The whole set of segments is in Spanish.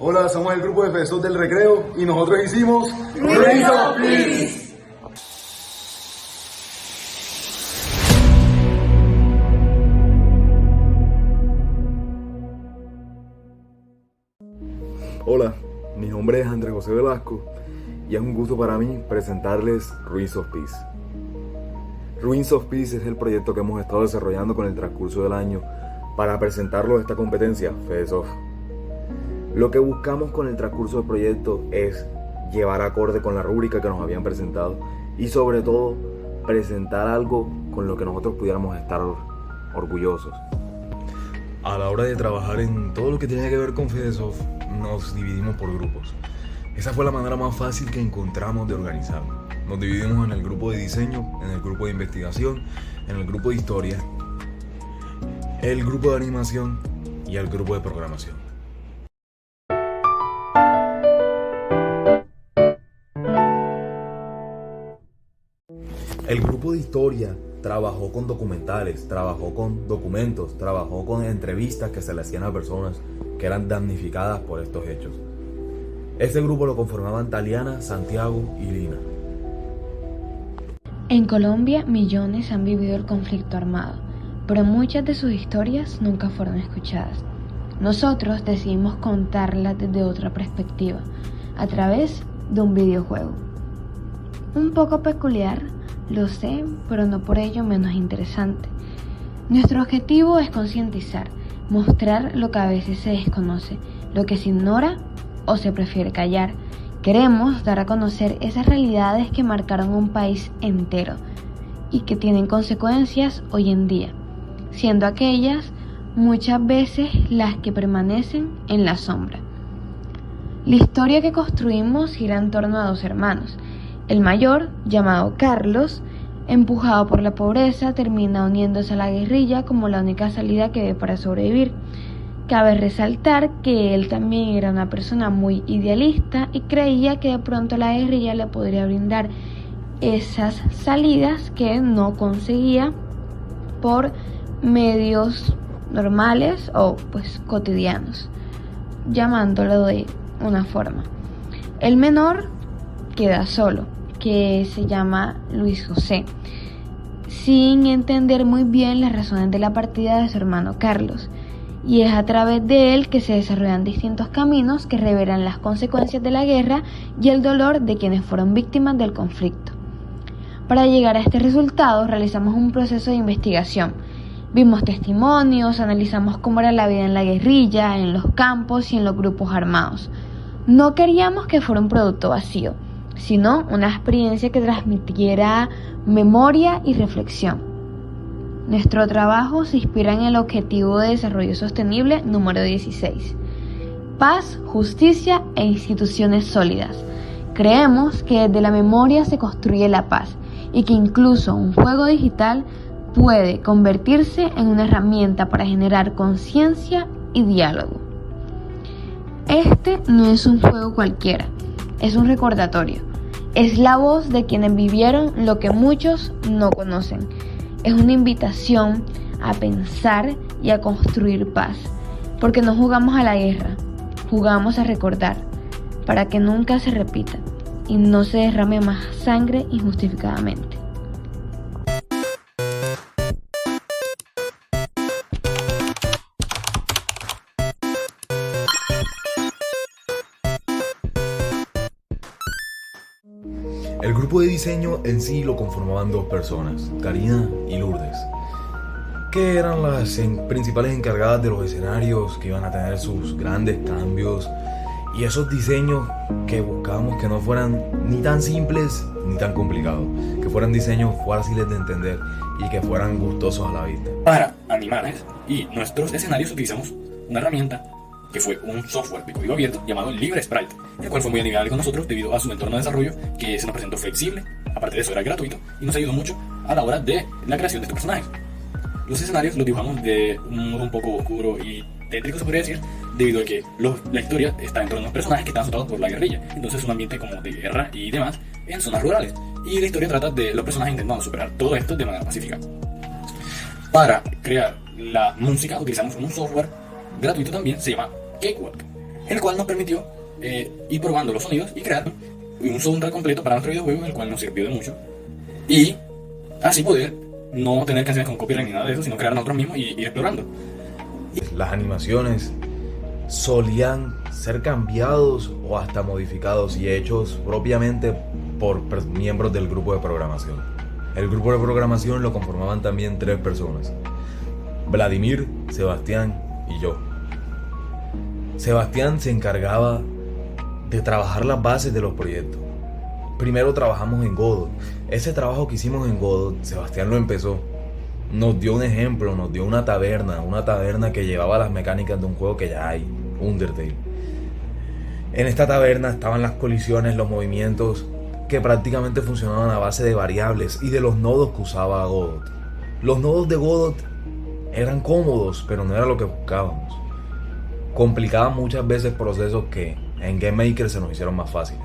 Hola, somos el grupo de FESOF del Recreo y nosotros hicimos Rinse of Peace. Hola, mi nombre es Andrés José Velasco y es un gusto para mí presentarles Rinse of Peace. Rinse of Peace es el proyecto que hemos estado desarrollando con el transcurso del año para presentarlo a esta competencia, FESOF. Lo que buscamos con el transcurso del proyecto es llevar acorde con la rúbrica que nos habían presentado y sobre todo presentar algo con lo que nosotros pudiéramos estar orgullosos. A la hora de trabajar en todo lo que tenía que ver con FESOF, nos dividimos por grupos. Esa fue la manera más fácil que encontramos de organizarnos. Nos dividimos en el grupo de diseño, en el grupo de investigación, en el grupo de historia, el grupo de animación y el grupo de programación. El grupo de historia trabajó con documentales, trabajó con documentos, trabajó con entrevistas que se le hacían a personas que eran damnificadas por estos hechos. Este grupo lo conformaban Taliana, Santiago y Lina. En Colombia, millones han vivido el conflicto armado, pero muchas de sus historias nunca fueron escuchadas. Nosotros decidimos contarlas desde otra perspectiva, a través de un videojuego. Un poco peculiar, lo sé, pero no por ello menos interesante. Nuestro objetivo es concientizar, mostrar lo que a veces se desconoce, lo que se ignora o se prefiere callar. Queremos dar a conocer esas realidades que marcaron un país entero y que tienen consecuencias hoy en día, siendo aquellas muchas veces las que permanecen en la sombra. La historia que construimos gira en torno a dos hermanos. El mayor, llamado Carlos, empujado por la pobreza, termina uniéndose a la guerrilla como la única salida que ve para sobrevivir. Cabe resaltar que él también era una persona muy idealista y creía que de pronto la guerrilla le podría brindar esas salidas que no conseguía por medios normales o pues cotidianos, llamándolo de una forma. El menor queda solo, que se llama Luis José, sin entender muy bien las razones de la partida de su hermano Carlos, y es a través de él que se desarrollan distintos caminos que revelan las consecuencias de la guerra y el dolor de quienes fueron víctimas del conflicto. Para llegar a este resultado realizamos un proceso de investigación. Vimos testimonios, analizamos cómo era la vida en la guerrilla, en los campos y en los grupos armados. No queríamos que fuera un producto vacío, sino una experiencia que transmitiera memoria y reflexión. Nuestro trabajo se inspira en el Objetivo de Desarrollo Sostenible número 16. Paz, justicia e instituciones sólidas. Creemos que desde la memoria se construye la paz y que incluso un juego digital puede convertirse en una herramienta para generar conciencia y diálogo. Este no es un juego cualquiera, es un recordatorio. Es la voz de quienes vivieron lo que muchos no conocen. Es una invitación a pensar y a construir paz, porque no jugamos a la guerra, jugamos a recordar, para que nunca se repita y no se derrame más sangre injustificadamente. El grupo de diseño en sí lo conformaban dos personas, Karina y Lourdes, que eran las principales encargadas de los escenarios que iban a tener sus grandes cambios y esos diseños que buscábamos que no fueran ni tan simples ni tan complicados, que fueran diseños fáciles de entender y que fueran gustosos a la vista. Para animales y nuestros escenarios utilizamos una herramienta que fue un software de código abierto llamado LibreSprite, el cual fue muy amigable con nosotros debido a su entorno de desarrollo que se nos presentó flexible, aparte de eso era gratuito y nos ayudó mucho a la hora de la creación de estos personajes. Los escenarios los dibujamos de un modo un poco oscuro y tétrico, se podría decir, debido a que la historia está dentro de unos personajes que están azotados por la guerrilla, entonces es un ambiente como de guerra y demás en zonas rurales, y la historia trata de los personajes intentando superar todo esto de manera pacífica. Para crear la música utilizamos un software gratuito también, se llama Cakewalk. el cual nos permitió ir probando los sonidos y crear un soundtrack completo para nuestro videojuego, el cual nos sirvió de mucho. Y así poder no tener canciones con copyright ni nada de eso, sino crear nosotros mismos y ir explorando. Las animaciones solían ser cambiados o hasta modificados y hechos propiamente por miembros del grupo de programación. El grupo de programación lo conformaban también 3 personas: Vladimir, Sebastián y yo. Sebastián se encargaba de trabajar las bases de los proyectos. Primero trabajamos en Godot. Ese trabajo que hicimos en Godot, Sebastián lo empezó. Nos dio un ejemplo, nos dio una taberna que llevaba las mecánicas de un juego que ya hay, Undertale. En esta taberna estaban las colisiones, los movimientos que prácticamente funcionaban a base de variables y de los nodos que usaba Godot. Los nodos de Godot eran cómodos, pero no era lo que buscábamos. Complicaban muchas veces procesos que en GameMaker se nos hicieron más fáciles.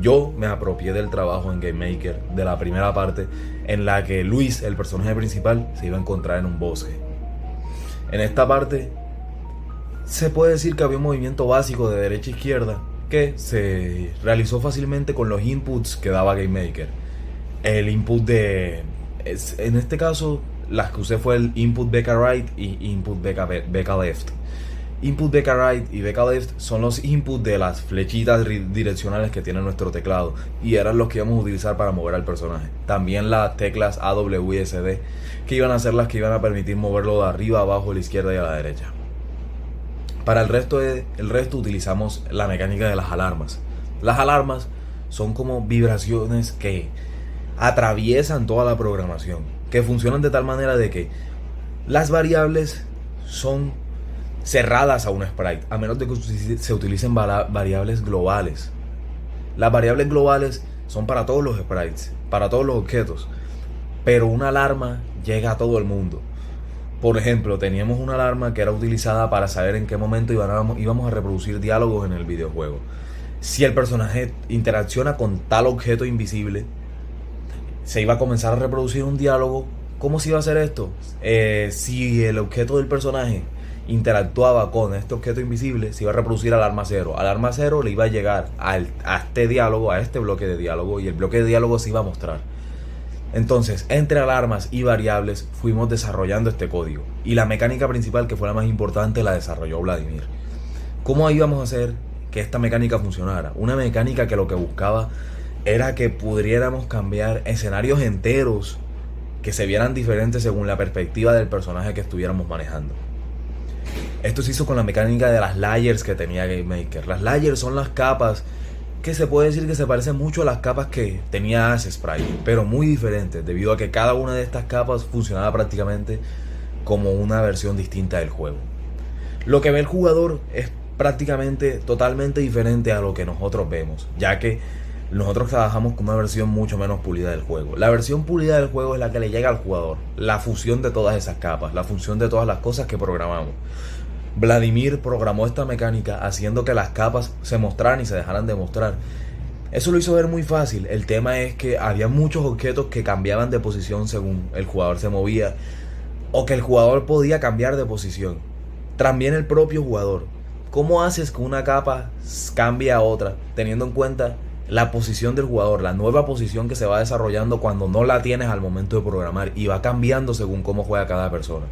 Yo me apropié del trabajo en GameMaker de la primera parte en la que Luis, el personaje principal, se iba a encontrar en un bosque. En esta parte se puede decir que había un movimiento básico de derecha a izquierda que se realizó fácilmente con los inputs que daba GameMaker. El input en este caso las que usé fue el input beca right y input beca left. Input beca right y beca left son los inputs de las flechitas direccionales que tiene nuestro teclado y eran los que íbamos a utilizar para mover al personaje. También las teclas A, W y S, D, que iban a ser las que iban a permitir moverlo de arriba, abajo, a la izquierda y a la derecha. Para el resto utilizamos la mecánica de las alarmas. Las alarmas son como vibraciones que atraviesan toda la programación, que funcionan de tal manera de que las variables son cerradas a un sprite, a menos de que se utilicen variables globales. Las variables globales son para todos los sprites, para todos los objetos, pero una alarma llega a todo el mundo. Por ejemplo, teníamos una alarma que era utilizada para saber en qué momento íbamos a reproducir diálogos en el videojuego. Si el personaje interacciona con tal objeto invisible, se iba a comenzar a reproducir un diálogo. ¿Cómo se iba a hacer esto? Si el objeto del personaje interactuaba con este objeto invisible, se iba a reproducir alarma 0. Alarma 0 le iba a llegar a este diálogo, a este bloque de diálogo, y el bloque de diálogo se iba a mostrar. Entonces, entre alarmas y variables fuimos desarrollando este código, y la mecánica principal, que fue la más importante, la desarrolló Vladimir. ¿Cómo íbamos a hacer que esta mecánica funcionara? Una mecánica que lo que buscaba era que pudiéramos cambiar escenarios enteros que se vieran diferentes según la perspectiva del personaje que estuviéramos manejando. Esto se hizo con la mecánica de las layers que tenía GameMaker. Las layers son las capas que se puede decir que se parecen mucho a las capas que tenía Ace Sprite, pero muy diferentes, debido a que cada una de estas capas funcionaba prácticamente como una versión distinta del juego. Lo que ve el jugador es prácticamente totalmente diferente a lo que nosotros vemos, ya que nosotros trabajamos con una versión mucho menos pulida del juego. La versión pulida del juego es la que le llega al jugador, la fusión de todas esas capas, la fusión de todas las cosas que programamos. Vladimir programó esta mecánica haciendo que las capas se mostraran y se dejaran de mostrar. Eso lo hizo ver muy fácil. El tema es que había muchos objetos que cambiaban de posición según el jugador se movía, o que el jugador podía cambiar de posición. También el propio jugador. ¿Cómo haces que una capa cambie a otra teniendo en cuenta la posición del jugador, la nueva posición que se va desarrollando cuando no la tienes al momento de programar y va cambiando según cómo juega cada persona?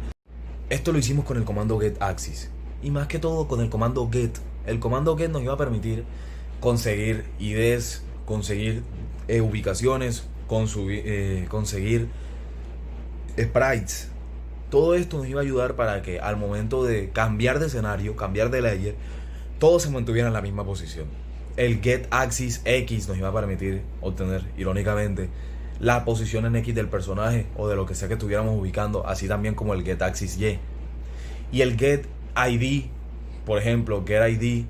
Esto lo hicimos con el comando getAxis y más que todo con el comando get. El comando get nos iba a permitir conseguir IDs, conseguir ubicaciones, conseguir sprites. Todo esto nos iba a ayudar para que al momento de cambiar de escenario, cambiar de layer, todo se mantuviera en la misma posición. El getAxis X nos iba a permitir obtener, irónicamente, la posición en X del personaje o de lo que sea que estuviéramos ubicando, así también como el getAxis Y. Y el getID, por ejemplo, getID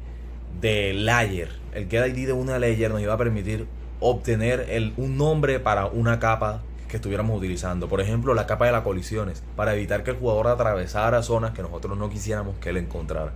de layer. El getID de una layer nos iba a permitir obtener un nombre para una capa que estuviéramos utilizando. Por ejemplo, la capa de las colisiones, para evitar que el jugador atravesara zonas que nosotros no quisiéramos que él encontrara.